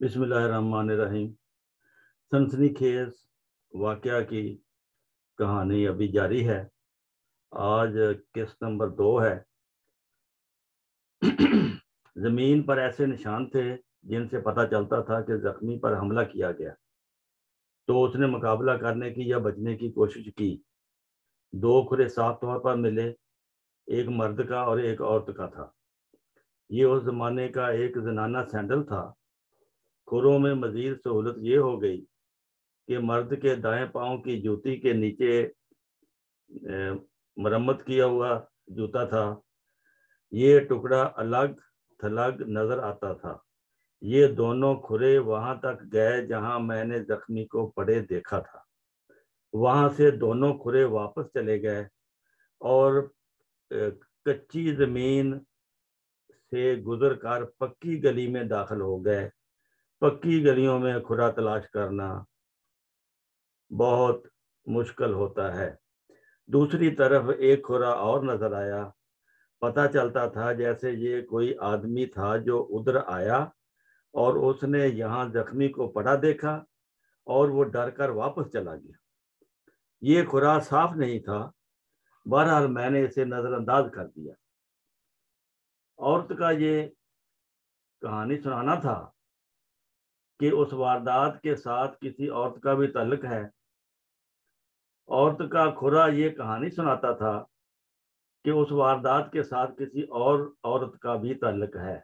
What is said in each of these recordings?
بسم اللہ الرحمن الرحیم۔ سنسنی خیز واقعہ کی کہانی ابھی جاری ہے۔ آج قسط نمبر 2 ہے۔ زمین پر ایسے نشان تھے جن سے پتہ چلتا تھا کہ زخمی پر حملہ کیا گیا، تو اس نے مقابلہ کرنے کی یا بچنے کی کوشش کی۔ 2 کھرے صاف طور پر ملے، ایک مرد کا اور ایک عورت کا تھا۔ یہ اس زمانے کا ایک زنانہ سینڈل تھا۔ کھروں میں مزید سہولت یہ ہو گئی کہ مرد کے دائیں پاؤں کی جوتی کے نیچے مرمت کیا ہوا جوتا تھا۔ یہ ٹکڑا الگ تھلگ نظر آتا تھا۔ یہ دونوں کھرے وہاں تک گئے جہاں میں نے زخمی کو پڑے دیکھا تھا۔ وہاں سے دونوں کھرے واپس چلے گئے اور کچی زمین سے گزر کر پکی گلی میں داخل ہو گئے۔ پکی گلیوں میں کھرا تلاش کرنا بہت مشکل ہوتا ہے۔ دوسری طرف ایک کھرا اور نظر آیا۔ پتہ چلتا تھا جیسے یہ کوئی آدمی تھا جو ادھر آیا اور اس نے یہاں زخمی کو پڑا دیکھا اور وہ ڈر کر واپس چلا گیا۔ یہ کھرا صاف نہیں تھا، بہرحال میں نے اسے نظر انداز کر دیا۔ عورت کا یہ کہانی سنانا تھا کہ اس واردات کے ساتھ کسی عورت کا بھی تعلق ہے۔ عورت کا کھرا یہ کہانی سناتا تھا کہ اس واردات کے ساتھ کسی اور عورت کا بھی تعلق ہے۔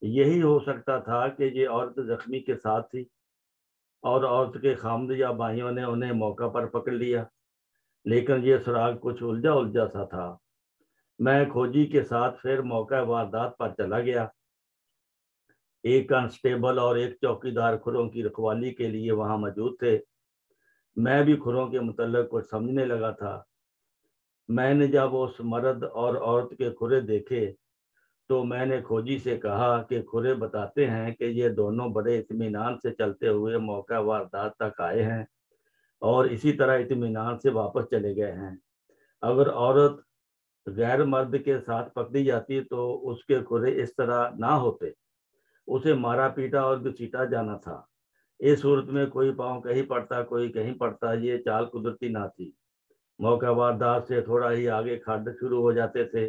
یہی ہو سکتا تھا کہ یہ عورت زخمی کے ساتھ تھی اور عورت کے خامد یا بھائیوں نے انہیں موقع پر پکڑ لیا، لیکن یہ سراغ کچھ الجھا سا تھا۔ میں کھوجی کے ساتھ پھر موقع واردات پر چلا گیا۔ ایک کانسٹیبل اور ایک چوکیدار کھروں کی رکھوالی کے لیے وہاں موجود تھے۔ میں بھی کھروں کے متعلق کچھ سمجھنے لگا تھا۔ میں نے جب اس مرد اور عورت کے کھرے دیکھے تو میں نے کھوجی سے کہا کہ کھرے بتاتے ہیں کہ یہ دونوں بڑے اطمینان سے چلتے ہوئے موقع واردات تک آئے ہیں اور اسی طرح اطمینان سے واپس چلے گئے ہیں۔ اگر عورت غیر مرد کے ساتھ پکڑی جاتی تو اس کے کھرے اس طرح نہ ہوتے، اسے مارا پیٹا اور گھسیٹا جانا تھا۔ اس صورت میں کوئی پاؤں کہیں پڑتا کوئی کہیں پڑتا، یہ چال قدرتی نہ تھی۔ موقع واردات سے تھوڑا ہی آگے کھڈ شروع ہو جاتے تھے۔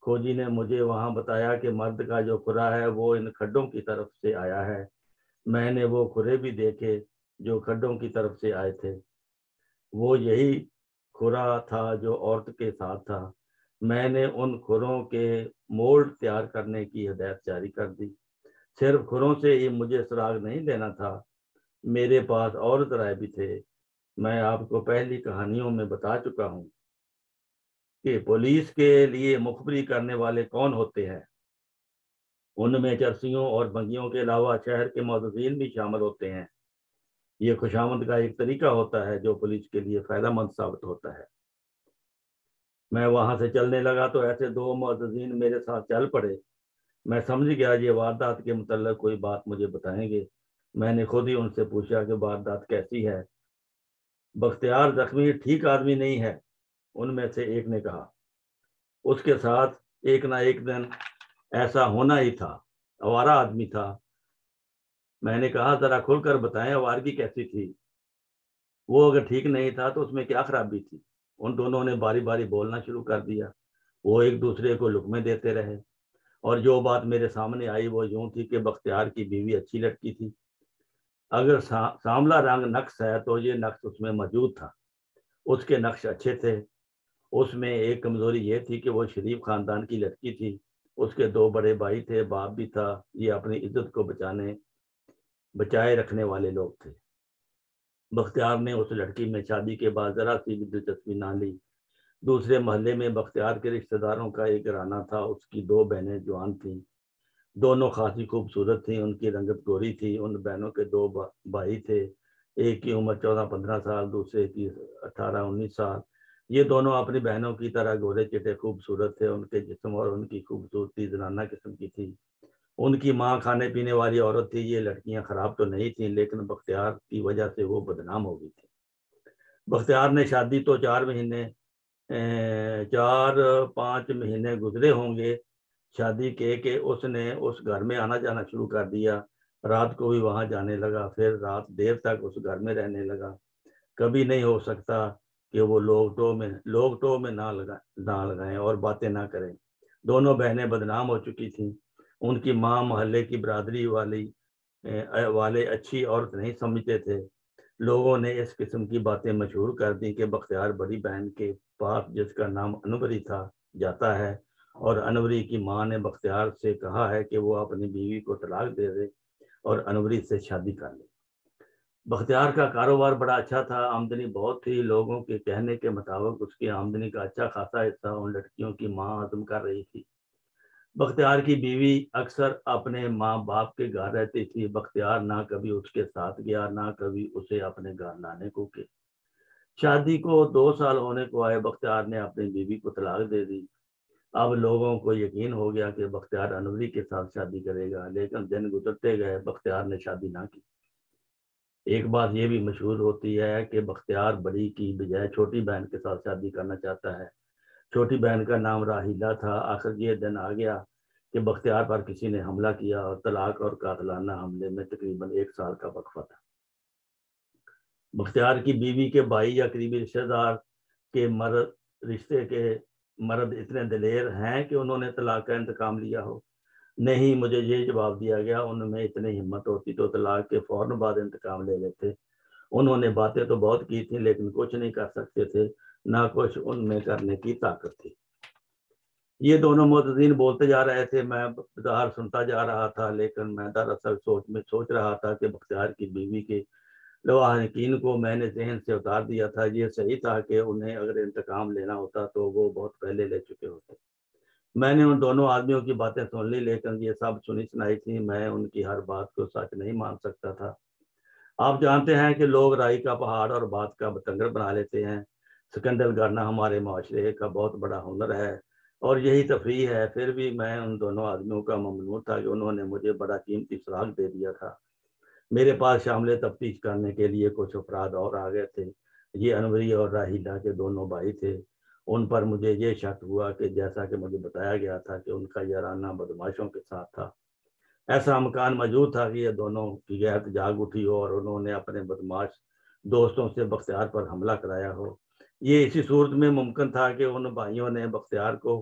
کھوجی نے مجھے وہاں بتایا کہ مرد کا جو کھرا ہے وہ ان کھڈوں کی طرف سے آیا ہے۔ میں نے وہ کھرے بھی دیکھے جو کھڈوں کی طرف سے آئے تھے۔ وہ یہی کھرا تھا جو عورت کے ساتھ تھا۔ میں نے ان کھروں کے مولڈ تیار کرنے کی ہدایت جاری کر دی۔ صرف کھروں سے ہی مجھے سراغ نہیں لینا تھا، میرے پاس اور ذرائع بھی تھے۔ میں آپ کو پہلی کہانیوں میں بتا چکا ہوں کہ پولیس کے لیے مخبری کرنے والے کون ہوتے ہیں۔ ان میں چرسیوں اور بنگیوں کے علاوہ شہر کے معززین بھی شامل ہوتے ہیں۔ یہ خوشامد کا ایک طریقہ ہوتا ہے جو پولیس کے لیے فائدہ مند ثابت ہوتا ہے۔ میں وہاں سے چلنے لگا تو ایسے 2 معززین میرے ساتھ چل پڑے۔ میں سمجھ گیا یہ واردات کے متعلق کوئی بات مجھے بتائیں گے۔ میں نے خود ہی ان سے پوچھا کہ واردات کیسی ہے۔ بختیار زخمی ٹھیک آدمی نہیں ہے، ان میں سے ایک نے کہا۔ اس کے ساتھ ایک نہ ایک دن ایسا ہونا ہی تھا، آوارہ آدمی تھا۔ میں نے کہا ذرا کھل کر بتائیں آوارگی کیسی تھی؟ وہ اگر ٹھیک نہیں تھا تو اس میں کیا خرابی تھی؟ ان دونوں نے باری باری بولنا شروع کر دیا۔ وہ ایک دوسرے کو لقمے دیتے رہے اور جو بات میرے سامنے آئی وہ یوں تھی کہ بختیار کی بیوی اچھی لڑکی تھی۔ اگر سانولا رنگ نقص ہے تو یہ نقص اس میں موجود تھا۔ اس کے نقش اچھے تھے۔ اس میں ایک کمزوری یہ تھی کہ وہ شریف خاندان کی لڑکی تھی۔ اس کے 2 بڑے بھائی تھے، باپ بھی تھا۔ یہ اپنی عزت کو بچائے رکھنے والے لوگ تھے۔ بختیار نے اس لڑکی میں شادی کے بعد ذرا سی بھی دلچسپی نہ لی۔ دوسرے محلے میں بختیار کے رشتہ داروں کا ایک گھرانہ تھا۔ اس کی 2 بہنیں جوان تھیں، دونوں خاصی خوبصورت تھیں۔ ان کی رنگت گوری تھی۔ ان بہنوں کے 2 بھائی تھے، ایک کی عمر 14-15 سال، دوسرے کی 18-19 سال۔ یہ دونوں اپنی بہنوں کی طرح گورے چٹے خوبصورت تھے۔ ان کے جسم اور ان کی خوبصورتی زنانہ قسم کی تھی۔ ان کی ماں کھانے پینے والی عورت تھی۔ یہ لڑکیاں خراب تو نہیں تھیں لیکن بختیار کی وجہ سے وہ بدنام ہو گئی تھی۔ بختیار نے شادی تو 4-5 مہینے گزرے ہوں گے شادی کے کہ اس نے اس گھر میں آنا جانا شروع کر دیا رات کو بھی وہاں جانے لگا، پھر رات دیر تک اس گھر میں رہنے لگا۔ کبھی نہیں ہو سکتا کہ وہ لوگ ٹو میں نہ لگائیں اور باتیں نہ کریں۔ دونوں بہنیں بدنام ہو چکی تھیں۔ ان کی ماں محلے کی برادری والے اچھی عورت نہیں سمجھتے تھے۔ لوگوں نے اس قسم کی باتیں مشہور کر دی کہ بختیار بڑی بہن کے پاس، جس کا نام انوری تھا، جاتا ہے، اور انوری کی ماں نے بختیار سے کہا ہے کہ وہ اپنی بیوی کو طلاق دے دے اور انوری سے شادی کر لے۔ بختیار کا کاروبار بڑا اچھا تھا، آمدنی بہت تھی۔ لوگوں کے کہنے کے مطابق اس کی آمدنی کا اچھا خاصا حصہ ان لڑکیوں کی ماں ہضم کر رہی تھی۔ بختیار کی بیوی اکثر اپنے ماں باپ کے گھر رہتی تھی۔ بختیار نہ کبھی اس کے ساتھ گیا، نہ کبھی اسے اپنے گھر لانے کو کہ شادی کو 2 سال ہونے کو آئے، بختیار نے اپنی بیوی کو طلاق دے دی۔ اب لوگوں کو یقین ہو گیا کہ بختیار انوری کے ساتھ شادی کرے گا، لیکن دن گزرتے گئے، بختیار نے شادی نہ کی۔ ایک بات یہ بھی مشہور ہوتی ہے کہ بختیار بڑی کی بجائے چھوٹی بہن کے ساتھ شادی کرنا چاہتا ہے۔ چھوٹی بہن کا نام راہیلہ تھا۔ آخر یہ دن آ گیا کہ بختیار پر کسی نے حملہ کیا، اور طلاق اور قاتلانہ حملے میں تقریباً 1 سال کا وقفہ تھا۔ بختیار کی بیوی کے بھائی یا قریبی رشتہ دار کے مرد اتنے دلیر ہیں کہ انہوں نے طلاق کا انتقام لیا ہو؟ نہیں، مجھے یہ جواب دیا گیا، ان میں اتنی ہمت ہوتی تو طلاق کے فوراً بعد انتقام لے لیتے۔ انہوں نے باتیں تو بہت کی تھیں، لیکن کچھ نہیں کر سکتے تھے، نہ کچھ ان میں کرنے کی طاقت تھی۔ یہ دونوں معتزین بولتے جا رہے تھے، میں بظاہر سنتا جا رہا تھا، لیکن میں دراصل سوچ رہا تھا کہ بختیار کی بیوی کے لواحقین کو میں نے ذہن سے اتار دیا تھا۔ یہ صحیح تھا کہ انہیں اگر انتقام لینا ہوتا تو وہ بہت پہلے لے چکے ہوتے۔ میں نے ان دونوں آدمیوں کی باتیں سن لی، لیکن یہ سب سنی سنائی تھی، میں ان کی ہر بات کو سچ نہیں مان سکتا تھا۔ آپ جانتے ہیں کہ لوگ رائی کا پہاڑ اور بات کا بتنگڑ بنا لیتے ہیں۔ سکندل کرنا ہمارے معاشرے کا بہت بڑا ہنر ہے، اور یہی تفریح ہے۔ پھر بھی میں ان دونوں آدمیوں کا ممنون تھا کہ انہوں نے مجھے بڑا قیمتی سراغ دے دیا تھا۔ میرے پاس شامل تفتیش کرنے کے لیے کچھ افراد اور آ گئے تھے۔ یہ انوری اور راہیلہ کے دونوں بھائی تھے۔ ان پر مجھے یہ شک ہوا کہ جیسا کہ مجھے بتایا گیا تھا کہ ان کا یارانہ بدماشوں کے ساتھ تھا۔ ایسا امکان موجود تھا کہ یہ دونوں کی غیرت جاگ اٹھی ہو اور انہوں نے اپنے بدماش دوستوں سے بختیار پر حملہ کرایا ہو۔ یہ اسی صورت میں ممکن تھا کہ ان بھائیوں نے بختیار کو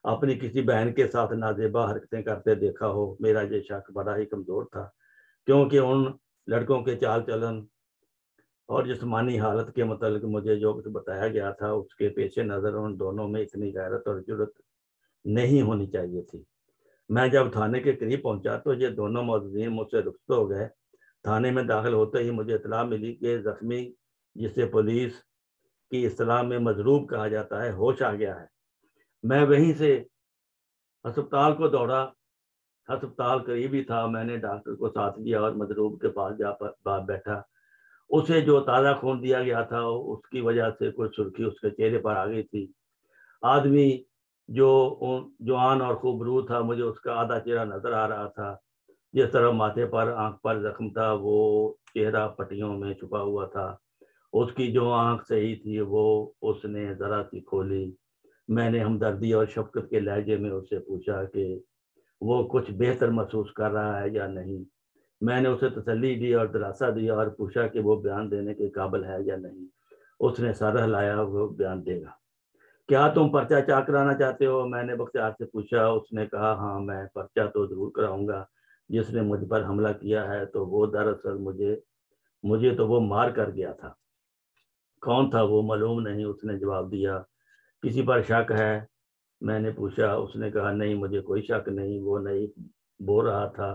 اپنی کسی بہن کے ساتھ نازیبا حرکتیں کرتے دیکھا ہو۔ میرا یہ شک بڑا ہی کمزور تھا، کیونکہ ان لڑکوں کے چال چلن اور جسمانی حالت کے متعلق مجھے جو کچھ بتایا گیا تھا، اس کے پیش نظر ان دونوں میں اتنی غیرت اور جرت نہیں ہونی چاہیے تھی۔ میں جب تھانے کے قریب پہنچا تو یہ دونوں معتزین مجھ سے رخصت ہو گئے۔ تھانے میں داخل ہوتے ہی مجھے اطلاع ملی کہ زخمی، جسے پولیس کی اصطلاح میں مضروب کہا جاتا ہے، ہوش آ گیا ہے۔ میں وہیں سے ہسپتال کو دوڑا۔ ہسپتال قریب ہی تھا۔ میں نے ڈاکٹر کو ساتھ لیا اور مضروب کے پاس جا بیٹھا۔ اسے جو تازہ خون دیا گیا تھا، اس کی وجہ سے کچھ سرخی اس کے چہرے پر آ گئی تھی۔ آدمی جو جوان اور خوبرو تھا، مجھے اس کا آدھا چہرہ نظر آ رہا تھا۔ جس طرح ماتھے پر آنکھ پر زخم تھا، وہ چہرہ پٹیوں میں چھپا ہوا تھا۔ اس کی جو آنکھ صحیح تھی وہ اس نے ذرا سی کھولی۔ میں نے ہمدردی اور شفقت کے لہجے میں اس سے پوچھا کہ وہ کچھ بہتر محسوس کر رہا ہے یا نہیں۔ میں نے اسے تسلی دی اور دلاسا دیا اور پوچھا کہ وہ بیان دینے کے قابل ہے یا نہیں۔ اس نے سر ہلایا، وہ بیان دے گا۔ کیا تم پرچہ چاک کرانا چاہتے ہو؟ میں نے بختیار سے پوچھا۔ اس نے کہا، ہاں، میں پرچہ تو ضرور کراؤں گا۔ جس نے مجھ پر حملہ کیا ہے تو وہ دراصل مجھے تو وہ مار کر گیا تھا۔ کون تھا وہ؟ معلوم نہیں، اس نے جواب دیا۔ کسی پر شک ہے؟ میں نے پوچھا۔ اس نے کہا، نہیں، مجھے کوئی شک نہیں۔ وہ نہیں بول رہا تھا۔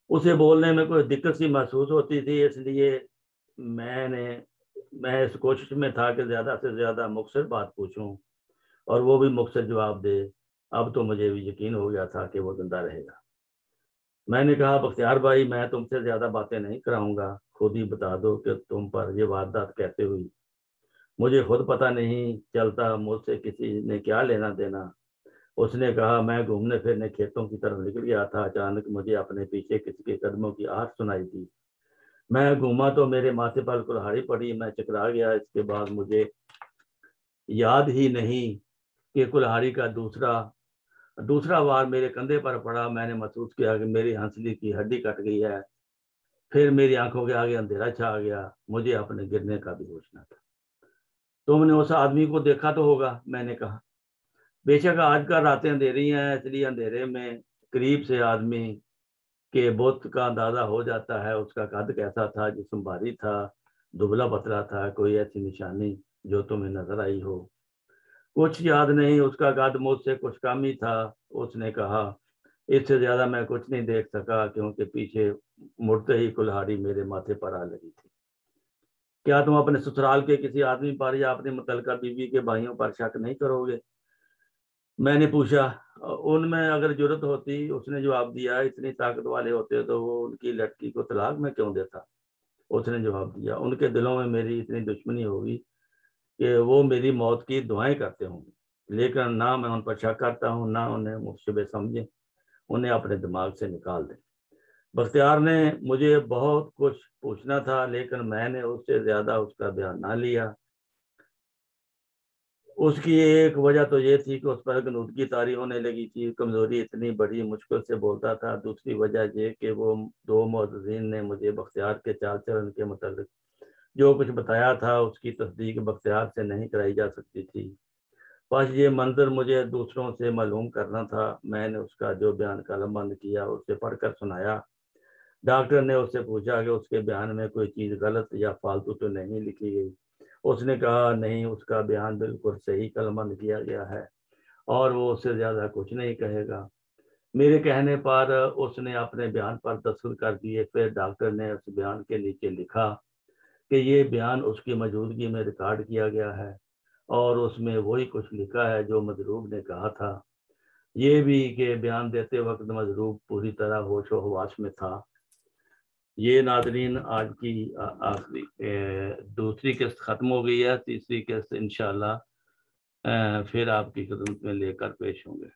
اسے بولنے میں کوئی دقت سی محسوس ہوتی تھی، اس لیے میں اس کوشش میں تھا کہ زیادہ سے زیادہ مختصر بات پوچھوں اور وہ بھی مختصر جواب دے۔ اب تو مجھے بھی یقین ہو گیا تھا کہ وہ زندہ رہے گا۔ میں نے کہا، بختیار بھائی، میں تم سے زیادہ باتیں نہیں کراؤں گا، خود ہی بتا دو کہ تم پر یہ واردات کیسے ہوئی۔ مجھے خود پتہ نہیں چلتا مجھ سے کسی نے کیا لینا دینا۔ اس نے کہا، میں گھومنے پھرنے کھیتوں کی طرف نکل گیا تھا۔ اچانک مجھے اپنے پیچھے کسی کے قدموں کی آہٹ سنائی دی۔ میں گھوما تو میرے ماتھے پر کلہاڑی پڑی۔ میں چکرا گیا۔ اس کے بعد مجھے یاد ہی نہیں کہ کلہاڑی کا دوسرا دوسرا وار میرے کندھے پر پڑا. میں نے محسوس کیا کہ میری ہنسلی کی ہڈی کٹ گئی ہے. پھر میری آنکھوں کے آگے اندھیرا چھا گیا. مجھے اپنے گرنے کا بھی ہوش نہ تھا. تم نے اس آدمی کو دیکھا تو ہوگا, میں نے کہا. بے شک آج کل راتیں اندھیری ہیں, اس لیے اندھیرے میں قریب سے آدمی کے بت کا اندازہ ہو جاتا ہے. اس کا قد کیسا تھا؟ جسم بھاری تھا, دبلا پتلا تھا. کوئی ایسی نشانی جو تمہیں نظر آئی ہو؟ کچھ یاد نہیں. اس کا قد مجھ سے کچھ کم ہی تھا. اس نے کہا. اس سے زیادہ میں کچھ نہیں دیکھ سکا کیونکہ پیچھے مڑتے ہی کلہاڑی میرے ماتھے پر آ لگی تھی. کیا تم اپنے سسرال کے کسی آدمی پر یا اپنی متعلقہ بیوی کے بھائیوں پر شک نہیں کرو گے؟ میں نے پوچھا. ان میں اگر جرت ہوتی. اس نے جواب دیا. اتنی طاقت والے ہوتے تو وہ ان کی لڑکی کو طلاق میں کیوں دیتا؟ اس نے جواب دیا. ان کے دلوں میں میری اتنی دشمنی ہوگی کہ وہ میری موت کی دعائیں کرتے ہوں گے, لیکن نہ میں ان پر شک کرتا ہوں نہ انہیں مشتبہ سمجھیں. انہیں اپنے دماغ سے نکال دیں. بختیار نے مجھے بہت کچھ پوچھنا تھا لیکن میں نے اس سے زیادہ اس کا بیان نہ لیا. اس کی ایک وجہ تو یہ تھی کہ اس پر غنودگی طاری ہونے لگی تھی. کمزوری اتنی بڑی مشکل سے بولتا تھا. دوسری وجہ یہ کہ وہ دو معززین نے مجھے بختیار کے چال چلن کے متعلق جو کچھ بتایا تھا اس کی تصدیق بختیار سے نہیں کرائی جا سکتی تھی. بس یہ منظر مجھے دوسروں سے معلوم کرنا تھا. میں نے اس کا جو بیان قلم بند کیا اسے پڑھ کر سنایا. ڈاکٹر نے اس سے پوچھا کہ اس کے بیان میں کوئی چیز غلط یا فالتو تو نہیں لکھی گئی؟ اس نے کہا نہیں, اس کا بیان بالکل صحیح قلم بند کیا گیا ہے اور وہ اس سے زیادہ کچھ نہیں کہے گا. میرے کہنے پر اس نے اپنے بیان پر دستخط کر دیے. پھر ڈاکٹر نے اس بیان کے نیچے لکھا کہ یہ بیان اس کی موجودگی میں ریکارڈ کیا گیا ہے اور اس میں وہی کچھ لکھا ہے جو مضروب نے کہا تھا. یہ بھی کہ بیان دیتے وقت مضروب پوری طرح ہوش و حواس میں تھا. یہ ناظرین آج کی آخری دوسری قسط ختم ہو گئی ہے. تیسری قسط انشاءاللہ پھر آپ کی خدمت میں لے کر پیش ہوں گے.